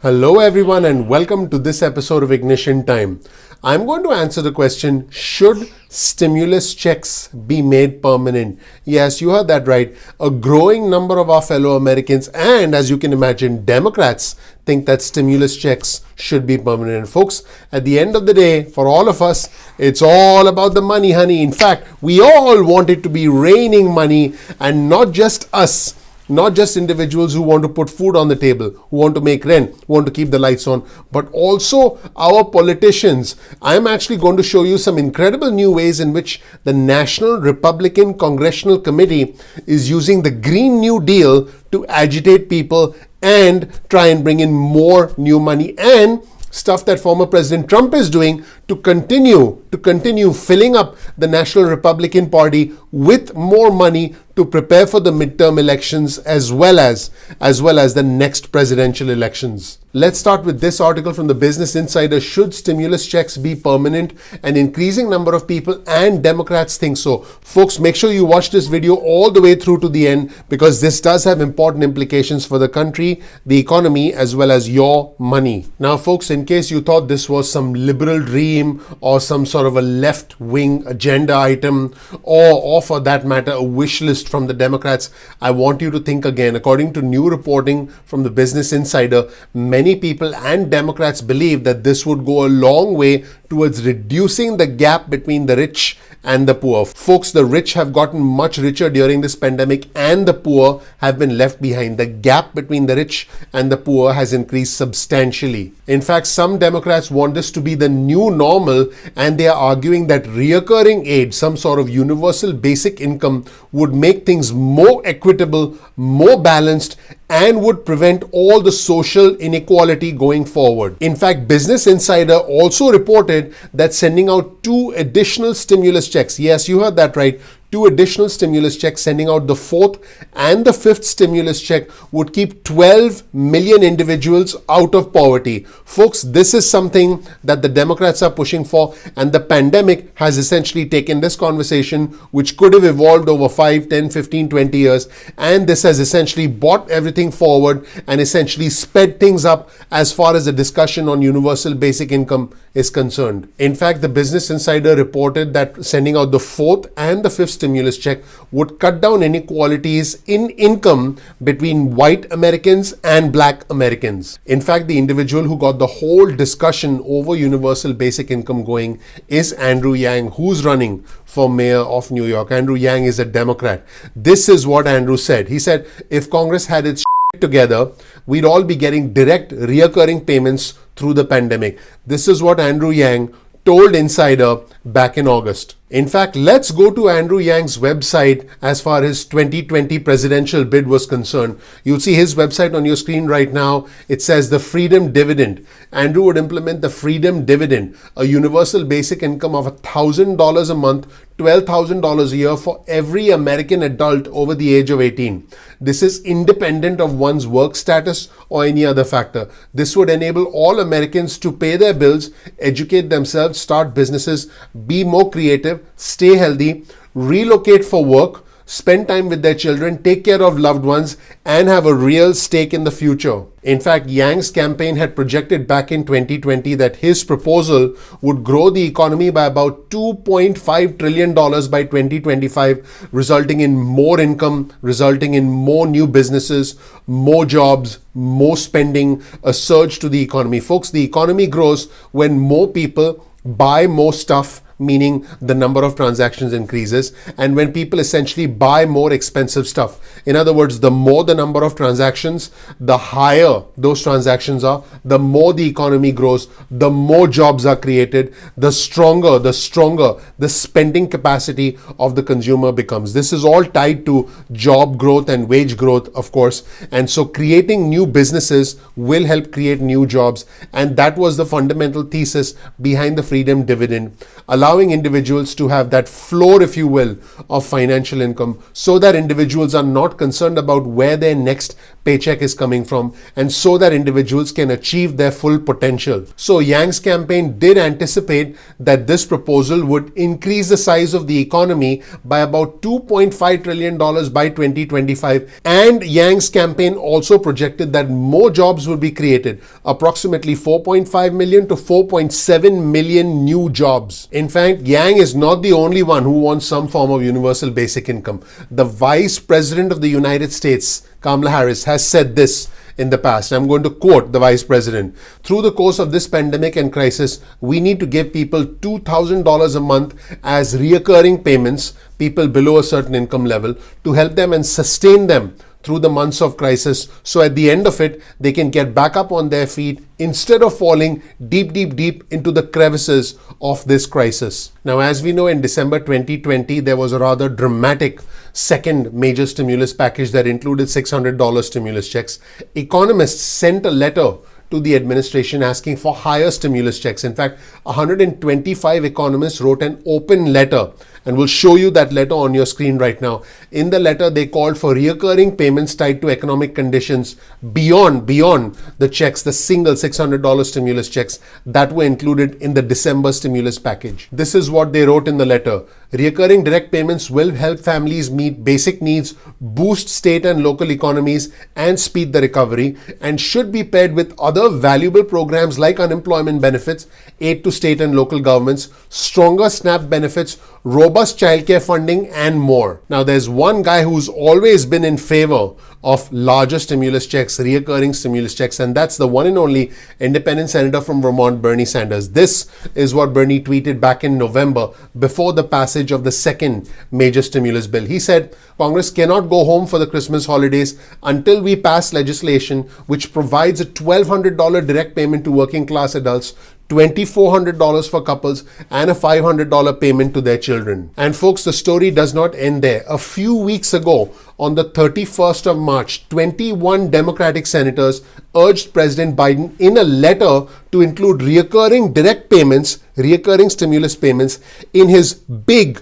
Hello everyone and welcome to this episode of Ignition Time. I'm going to answer the question, should stimulus checks be made permanent? Yes, you heard that right. A growing number of our fellow Americans and, as you can imagine, Democrats think that stimulus checks should be permanent. Folks, at the end of the day, for all of us, it's all about the money, honey. In fact, we all want it to be raining money, and not just us. Not just individuals who want to put food on the table, who want to make rent, who want to keep the lights on, but also our politicians. I'm actually going to show you some incredible new ways in which the National Republican Congressional Committee is using the Green New Deal to agitate people and try and bring in more new money, and stuff that former President Trump is doing to continue filling up the National Republican Party with more money to prepare for the midterm elections as well as the next presidential elections. Let's start with this article from the Business Insider. Should stimulus checks be permanent? An increasing number of people and Democrats think so. Folks, make sure you watch this video all the way through to the end, because this does have important implications for the country, the economy, as well as your money. Now, folks, in case you thought this was some liberal dream or some sort of a left-wing agenda item, or for that matter, a wish list from the Democrats, I want you to think again. According to new reporting from the Business Insider, many people and Democrats believe that this would go a long way towards reducing the gap between the rich and the poor. Folks, the rich have gotten much richer during this pandemic and the poor have been left behind. The gap between the rich and the poor has increased substantially. In fact, some Democrats want this to be the new normal, and they are arguing that reoccurring aid, some sort of universal basic income, would make things more equitable, more balanced, and would prevent all the social inequality going forward. In fact, Business Insider also reported that sending out 2 additional stimulus checks, yes, you heard that right, 2 additional stimulus checks, sending out the 4th and the 5th stimulus check, would keep 12 million individuals out of poverty. Folks, this is something that the Democrats are pushing for, and the pandemic has essentially taken this conversation, which could have evolved over 5, 10, 15, 20 years, and this has essentially brought everything forward and essentially sped things up as far as the discussion on universal basic income is concerned. In fact, the Business Insider reported that sending out the 4th and the 5th stimulus check would cut down inequalities in income between white Americans and black Americans. In fact, the individual who got the whole discussion over universal basic income going is Andrew Yang, who's running for mayor of New York. Andrew Yang is a Democrat. This is what Andrew said. He said, if Congress had its together, we'd all be getting direct reoccurring payments through the pandemic. This is what Andrew Yang told Insider back in August. In fact, let's go to Andrew Yang's website as far as 2020 presidential bid was concerned. You'll see his website on your screen right now. It says the Freedom Dividend. Andrew would implement the Freedom Dividend, a universal basic income of $1,000 a month, $12,000 a year for every American adult over the age of 18. This is independent of one's work status or any other factor. This would enable all Americans to pay their bills, educate themselves, start businesses, be more creative, stay healthy, relocate for work, spend time with their children, take care of loved ones, and have a real stake in the future. In fact, Yang's campaign had projected back in 2020 that his proposal would grow the economy by about $2.5 trillion by 2025, resulting in more income, resulting in more new businesses, more jobs, more spending, a surge to the economy. Folks, the economy grows when more people buy more stuff, meaning the number of transactions increases, and when people essentially buy more expensive stuff. In other words, the more the number of transactions, the higher those transactions are, the more the economy grows, the more jobs are created, the stronger the spending capacity of the consumer becomes. This is all tied to job growth and wage growth, of course, and so creating new businesses will help create new jobs, and that was the fundamental thesis behind the Freedom Dividend, allowing allowing individuals to have that floor, if you will, of financial income, so that individuals are not concerned about where their next paycheck is coming from, and so that individuals can achieve their full potential. So Yang's campaign did anticipate that this proposal would increase the size of the economy by about $2.5 trillion by 2025. And Yang's campaign also projected that more jobs would be created, approximately 4.5 million to 4.7 million new jobs. In fact, Yang is not the only one who wants some form of universal basic income. The Vice President of the United States, Kamala Harris, has said this in the past. I'm going to quote the Vice President. Through the course of this pandemic and crisis, we need to give people $2,000 a month as reoccurring payments, people below a certain income level, to help them and sustain them through the months of crisis, so at the end of it, they can get back up on their feet instead of falling deep into the crevices of this crisis. Now, as we know, in December 2020, there was a rather dramatic second major stimulus package that included $600 stimulus checks. Economists sent a letter to the administration asking for higher stimulus checks. In fact, 125 economists wrote an open letter, and we'll show you that letter on your screen right now. In the letter, they called for recurring payments tied to economic conditions beyond the checks, the single $600 stimulus checks that were included in the December stimulus package. This is what they wrote in the letter. Recurring direct payments will help families meet basic needs, boost state and local economies, and speed the recovery, and should be paired with other valuable programs like unemployment benefits, aid to state and local governments, stronger SNAP benefits, robust childcare funding, and more. Now, there's one guy who's always been in favor of larger stimulus checks, reoccurring stimulus checks, and that's the one and only independent senator from Vermont, Bernie Sanders. This is what Bernie tweeted back in November before the passage of the second major stimulus bill. He said, Congress cannot go home for the Christmas holidays until we pass legislation which provides a $1,200 direct payment to working class adults, $2,400 for couples, and a $500 payment to their children. And folks, the story does not end there. A few weeks ago, on the 31st of March, 21 Democratic senators urged President Biden in a letter to include recurring direct payments, recurring stimulus payments in his big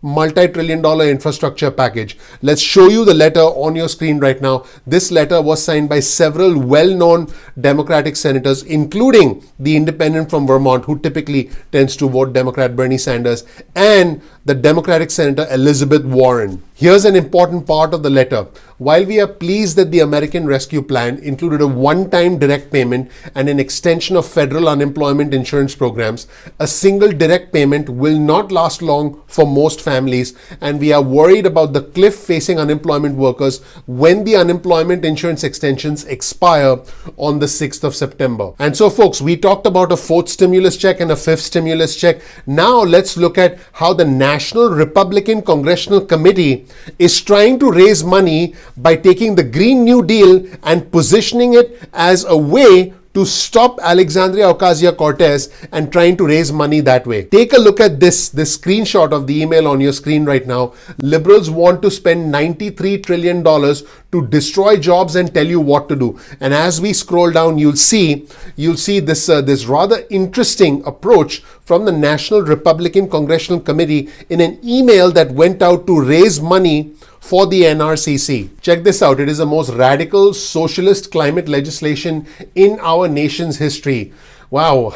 multi-trillion dollar infrastructure package. Let's show you the letter on your screen right now. This letter was signed by several well-known Democratic senators, including the independent from Vermont, who typically tends to vote Democrat, Bernie Sanders, and the Democratic Senator Elizabeth Warren. Here's an important part of the letter. While we are pleased that the American Rescue Plan included a one-time direct payment and an extension of federal unemployment insurance programs, a single direct payment will not last long for most families, and we are worried about the cliff facing unemployment workers when the unemployment insurance extensions expire on the 6th of September. And so, folks, we talked about a fourth stimulus check and a fifth stimulus check. Now let's look at how the National Republican Congressional Committee is trying to raise money by taking the Green New Deal and positioning it as a way to stop Alexandria Ocasio-Cortez and trying to raise money that way. Take a look at this screenshot of the email on your screen right now. Liberals want to spend $93 trillion to destroy jobs and tell you what to do. And as we scroll down, you'll see this rather interesting approach from the National Republican Congressional Committee in an email that went out to raise money for the NRCC. Check this out. It is the most radical socialist climate legislation in our nation's history. Wow,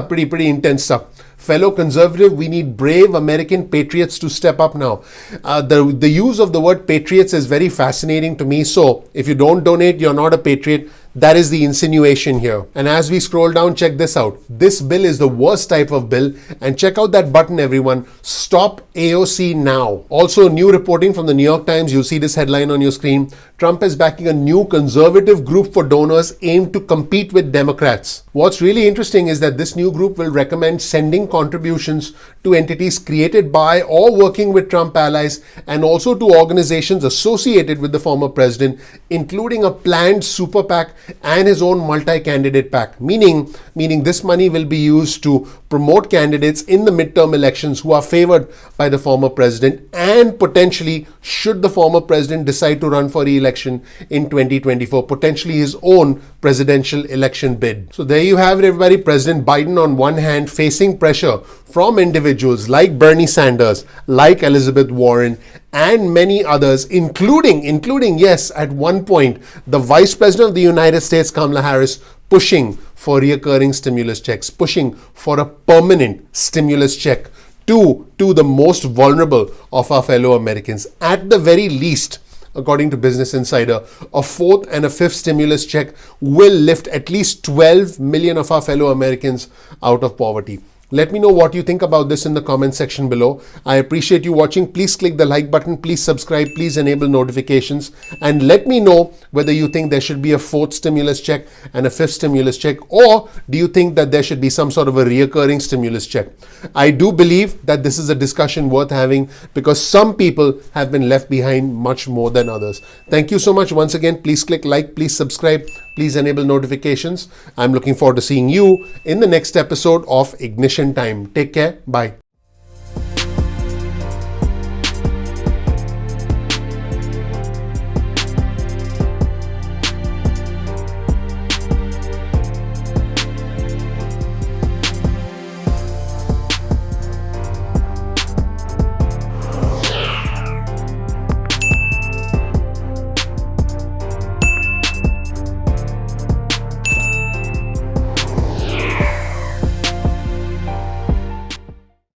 pretty intense stuff. Fellow conservative, we need brave American patriots to step up now. The use of the word patriots is very fascinating to me. So if you don't donate, you're not a patriot. That is the insinuation here. And as we scroll down, check this out. This bill is the worst type of bill. And check out that button, everyone. Stop AOC now. Also, new reporting from the New York Times. You'll see this headline on your screen. Trump is backing a new conservative group for donors aimed to compete with Democrats. What's really interesting is that this new group will recommend sending contributions to entities created by or working with Trump allies, and also to organizations associated with the former president, including a planned super PAC and his own multi-candidate PAC, meaning this money will be used to promote candidates in the midterm elections who are favored by the former president, and potentially, should the former president decide to run for re-election in 2024, potentially his own presidential election bid. So there you have it, everybody. President Biden on one hand facing pressure from individuals like Bernie Sanders, like Elizabeth Warren, and many others, including, yes, at one point, the Vice President of the United States, Kamala Harris, pushing for recurring stimulus checks, pushing for a permanent stimulus check to the most vulnerable of our fellow Americans. At the very least, according to Business Insider, a fourth and a fifth stimulus check will lift at least 12 million of our fellow Americans out of poverty. Let me know what you think about this in the comment section below. I appreciate you watching. Please click the like button. Please subscribe. Please enable notifications. And let me know whether you think there should be a fourth stimulus check and a fifth stimulus check, or do you think that there should be some sort of a reoccurring stimulus check? I do believe that this is a discussion worth having because some people have been left behind much more than others. Thank you so much once again. Please click like, please subscribe, please enable notifications. I'm looking forward to seeing you in the next episode of Ignition Time. Take care. Bye.